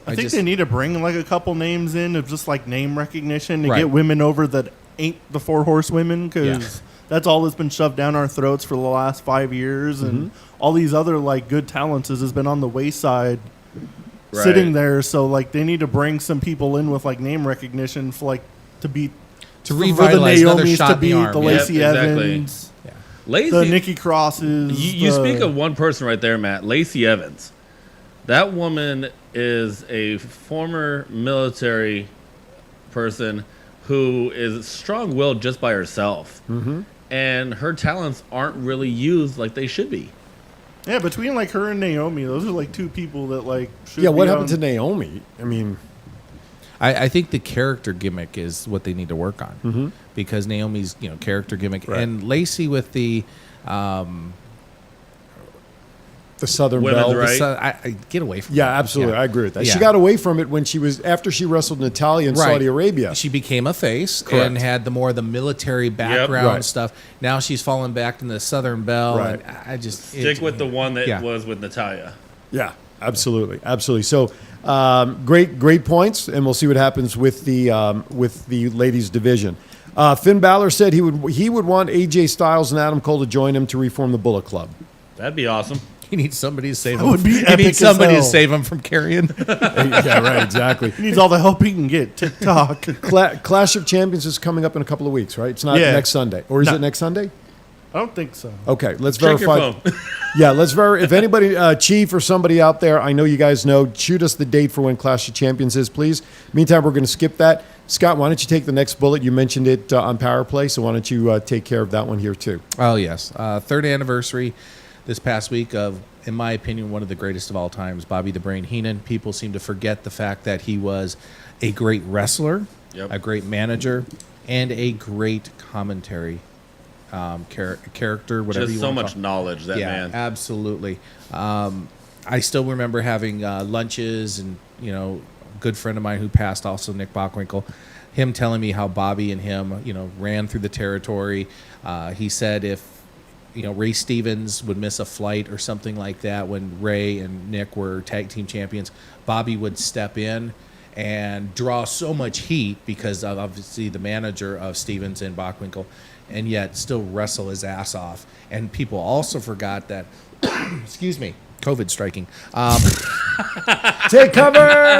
I think they need to bring like a couple names in of just like name recognition to Right. get women over that ain't the 4 horsewomen, because that's all that's been shoved down our throats for the last 5 years, and all these other like good talents has been on the wayside, sitting there. So like they need to bring some people in with like name recognition for like to beat To for revitalize the another Naomis, shot to in the beat arm. the Yep, Lacey exactly. Evans, Lacey, the Nikki Crosses. You speak of one person right there, Matt. Lacey Evans. That woman is a former military person who is strong-willed just by herself. And her talents aren't really used like they should be. Yeah, between like her and Naomi, those are like 2 people that like should What be happened on- to Naomi? I mean, I think the character gimmick is what they need to work on, because Naomi's character gimmick, and Lacey with the Southern Women's Belle. right. I get away from Yeah, that. absolutely. Yeah. I agree with that. Yeah. She got away from it when after she wrestled Natalia in Saudi Arabia. She became a face Correct. and had the more the military background Right. stuff. Now she's fallen back into the Southern Belle. Right. And I just Stick with the one that Yeah. was with Natalia. Yeah, absolutely. So great points, and we'll see what happens with the ladies division. Finn Balor said he would want AJ Styles and Adam Cole to join him to reform the Bullet Club. That'd be awesome. He needs somebody to save That him. would be He epic needs as somebody to hell. save him from carrying. Yeah, right, exactly. He needs all the help he can get. TikTok. Clash of Champions is coming up in a couple of weeks, right? It's not Yeah. next Sunday, or is No. it next Sunday? I don't think so. Okay, let's Check your verify. phone. Yeah, let's verify. If anybody, Chief or somebody out there, I know you guys know, shoot us the date for when Clash of Champions is, please. Meantime, we're going to skip that. Scott, why don't you take the next bullet? You mentioned it on Power Play, so why don't you take care of that one here, too? Oh, yes. Third anniversary this past week of, in my opinion, one of the greatest of all times, Bobby the Brain Heenan. People seem to forget the fact that he was a great wrestler, Yep. a great manager, and a great commentary character, whatever Just you so want to much call it. knowledge, that Yeah, man. absolutely. I still remember having lunches, and a good friend of mine who passed, also Nick Bockwinkel, him telling me how Bobby and him, ran through the territory. He said if Ray Stevens would miss a flight or something like that when Ray and Nick were tag team champions, Bobby would step in and draw so much heat because of obviously the manager of Stevens and Bockwinkel, and yet still wrestle his ass off. And people also forgot that, excuse me, COVID striking. Take cover!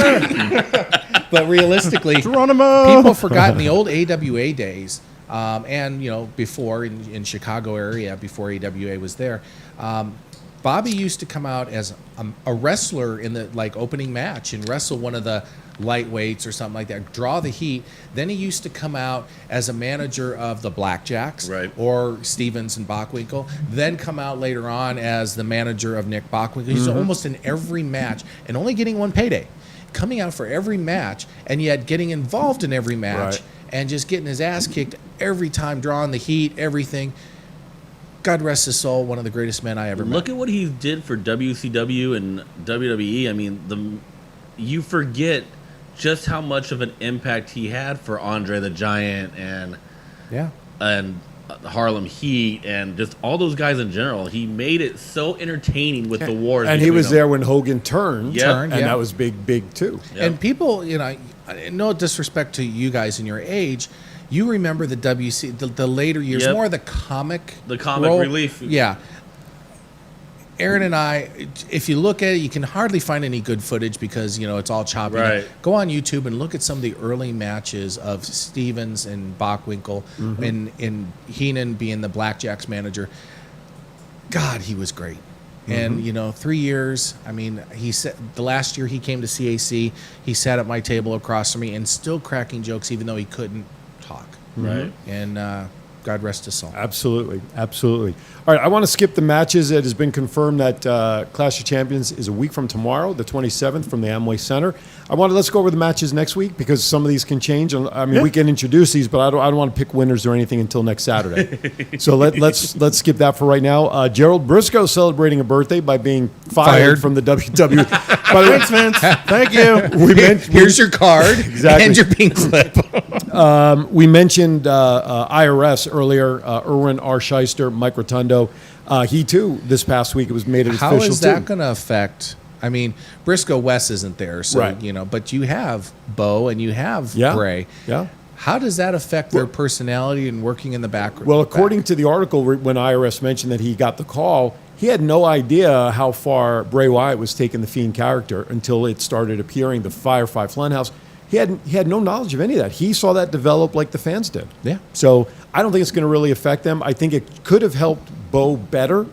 But realistically, Geronimo! people forgot in the old AWA days, and before in Chicago area before AWA was there, Bobby used to come out as a wrestler in the opening match and wrestle one of the lightweights or something like that, draw the heat. Then he used to come out as a manager of the Blackjacks, Right. or Stevens and Bockwinkel, then come out later on as the manager of Nick Bockwinkel. He's almost in every match and only getting one payday, coming out for every match and yet getting involved in every match. Right. And just getting his ass kicked every time, drawing the heat, everything. God rest his soul, one of the greatest men I ever met. Look at what he did for WCW and WWE. I mean, you forget just how much of an impact he had for Andre the Giant and Yeah. Harlem Heat and just all those guys in general. He made it so entertaining with the wars. And he between was them. there when Hogan turned. Yep. And yeah. that was big, too. Yep. And people, no disrespect to you guys in your age, you remember the the later years, Yep. more of the comic comic relief. Yeah. Aaron and I, if you look at it, you can hardly find any good footage because, it's all choppy. Right. Go on YouTube and look at some of the early matches of Stevens and Bockwinkel and Heenan being the Blackjacks manager. God, he was great. And, 3 years, I mean, he said the last year he came to CAC, he sat at my table across from me and still cracking jokes even though he couldn't talk. Right. And God rest his soul. Absolutely. All right, I want to skip the matches. It has been confirmed that Clash of Champions is a week from tomorrow, the 27th, from the Amway Center. Let's go over the matches next week because some of these can change. I mean, we can introduce these, but I don't want to pick winners or anything until next Saturday. So let's skip that for right now. Gerald Briscoe celebrating a birthday by being fired from the WWE. By the way, Thanks, Vince. Thank you. Here's your card Exactly. and your pink slip. We mentioned IRS earlier. Erwin R. Scheister, Mike Rotundo. He too, this past week, it was made How official is that too. going to affect? I mean, Briscoe West isn't there, so Right. but you have Bo and you have Yeah. Bray. Yeah. How does that affect their personality and working in the background? Well, according to the article, when IRS mentioned that he got the call, he had no idea how far Bray Wyatt was taking the Fiend character until it started appearing, the Firefly Funhouse. He had no knowledge of any of that. He saw that develop like the fans did. Yeah. So I don't think it's going to really affect them. I think it could have helped Bo better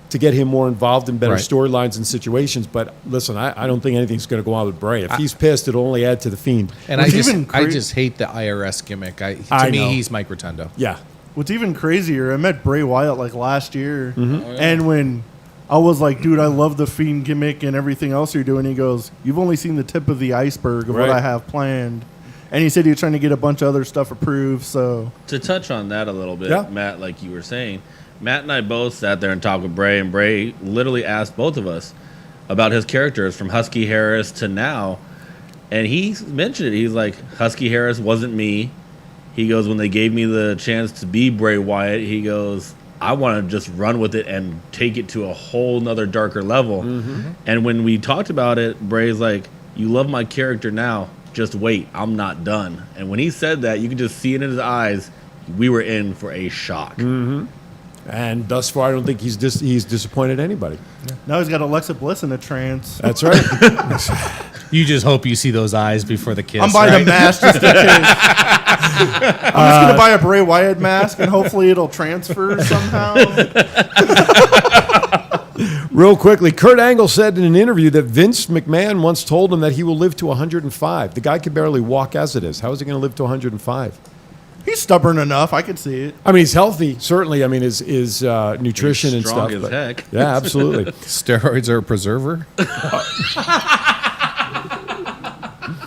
to get him more involved in better Right. storylines and situations. But listen, I don't think anything's going to go on with Bray. If he's pissed, it'll only add to the Fiend. and What's I even just hate the IRS gimmick. To I me, know. he's Mike Rotundo. Yeah. What's even crazier, I met Bray Wyatt last year, Mm-hmm. and when I was like, dude, I love the Fiend gimmick and everything else you're doing, he goes, you've only seen the tip of the iceberg of Right. what I have planned. And he said he was trying to get a bunch of other stuff approved, so... To touch on that a little bit, Yeah. Matt, like you were saying, Matt and I both sat there and talked with Bray, and Bray literally asked both of us about his characters from Husky Harris to now. And he mentioned it. He's like, Husky Harris wasn't me. He goes, when they gave me the chance to be Bray Wyatt, he goes, I want to just run with it and take it to a whole nother darker level. And when we talked about it, Bray's like, you love my character now. Just wait, I'm not done. And when he said that, you could just see it in his eyes. We were in for a shock. And thus far, I don't think he's disappointed anybody. Now he's got Alexa Bliss in a trance. That's right. You just hope you see those eyes before the kiss. I'm buying a mask just in case. I'm just going to buy a Bray Wyatt mask, and hopefully it'll transfer somehow. Real quickly, Kurt Angle said in an interview that Vince McMahon once told him that he will live to 105. The guy can barely walk as it is. How is he going to live to 105? He's stubborn enough. I could see it. I mean, he's healthy, certainly. I mean, his nutrition He's and strong stuff. as but- heck. Yeah, absolutely. Steroids are a preserver.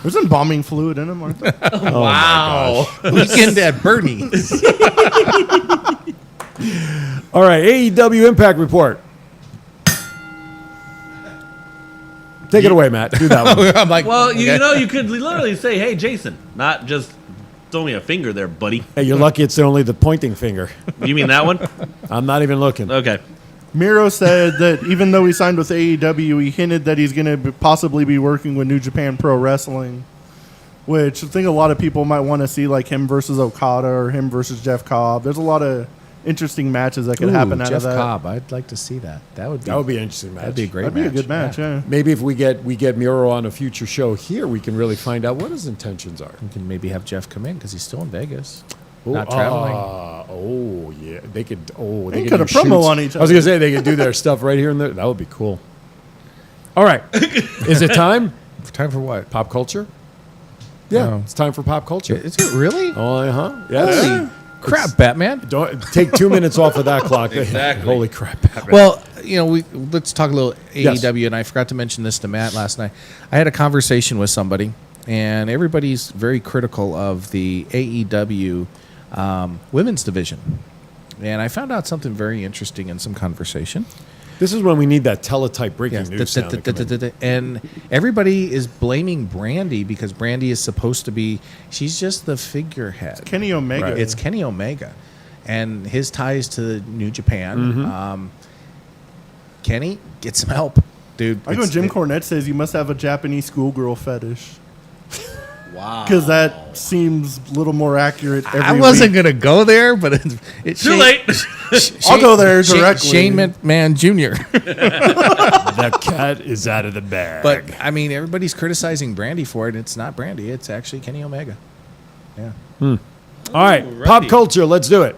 There's embalming fluid in him, aren't there? Wow. Weekend at Bernie's. All right, AEW Impact Report. Take it away, Matt. Do that one. I'm like, Well, okay. you could literally say, "Hey, Jason," not just throw me a finger there, buddy. Hey, you're lucky it's only the pointing finger. You mean that one? I'm not even looking. Okay. Miro said that even though he signed with AEW, he hinted that he's going to possibly be working with New Japan Pro Wrestling, which I think a lot of people might want to see, like him versus Okada or him versus Jeff Cobb. There's a lot of interesting matches that could happen out Jeff of that. Cobb. I'd like to see that. That would be That would be an interesting match. That'd be a great That'd be match. a good match, yeah. Maybe if we get Miro on a future show here, we can really find out what his intentions are. We can maybe have Jeff come in because he's still in Vegas, Oh, not traveling. Oh yeah, they could. Oh, They they could could have do promo shoots. on each I was other. gonna say they could do their stuff right here and there. That would be cool. All right, is it time? Time for what? Pop culture. Yeah, No. it's time for pop culture. Is it really? Oh, yes. Holy crap, Batman! Don't take 2 minutes off of that clock. Exactly. Holy crap, Batman. Well, let's talk a little Yes. AEW, and I forgot to mention this to Matt last night. I had a conversation with somebody, and everybody's very critical of the AEW women's division. And I found out something very interesting in some conversation. This is when we need that teletype breaking news sound to come in. And everybody is blaming Brandy because Brandy is supposed to be, she's just the figurehead. Kenny Omega. Right. It's Kenny Omega and his ties to New Japan. Kenny, get some help, dude. I go. Jim Cornette says you must have a Japanese schoolgirl fetish. Wow. Because that seems a little more accurate. I wasn't going to go there, but it's Too late. I'll go there directly. Shane McMahon Jr. The cat is out of the bag. But, I mean, everybody's criticizing Brandy for it. It's not Brandy. It's actually Kenny Omega. Yeah. All right, Alrighty. pop culture. Let's do it.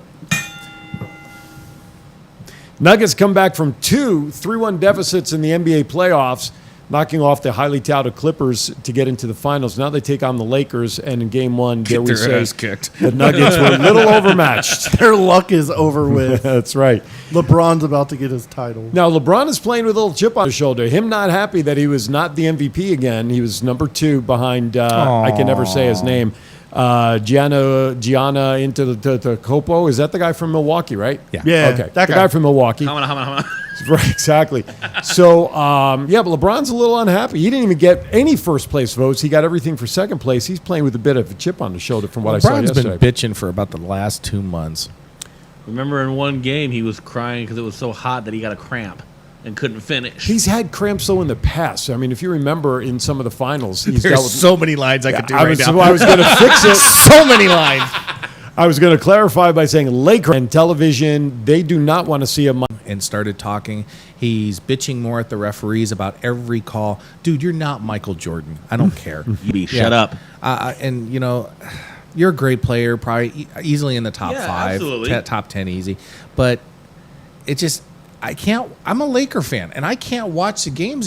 Nuggets come back from 3-1 deficits in the NBA playoffs, knocking off the highly touted Clippers to get into the finals. Now they take on the Lakers, and in game one, dare we say, kicked. the Nuggets were a little overmatched. Their luck is over with. That's right. LeBron's about to get his title. Now, LeBron is playing with a little chip on his shoulder. Him not happy that he was not the MVP again. He was number 2 behind, I can never say his name, Gianna into the Copo. Is that the guy from Milwaukee, right? Yeah. Yeah, Okay. that the guy. guy from Milwaukee. How many? Right, exactly. So, yeah, but LeBron's a little unhappy. He didn't even get any first place votes. He got everything for second place. He's playing with a bit of a chip on the shoulder from what I saw LeBron's yesterday. been bitching for about the last 2 months. Remember in one game he was crying because it was so hot that he got a cramp and couldn't finish. He's had cramps, though, in the past. I mean, if you remember in some of the finals, he's dealt There's with... so many lines I could do I right was, now. I was going to fix it. So many lines. I was going to clarify by saying Lakers and television, they do not want to see him. And started talking. He's bitching more at the referees about every call. Dude, you're not Michael Jordan. I don't care. Shut up. And, you're a great player, probably easily in the top Yeah, 5, absolutely. top 10 easy. But it just, I'm a Laker fan, and I can't watch the games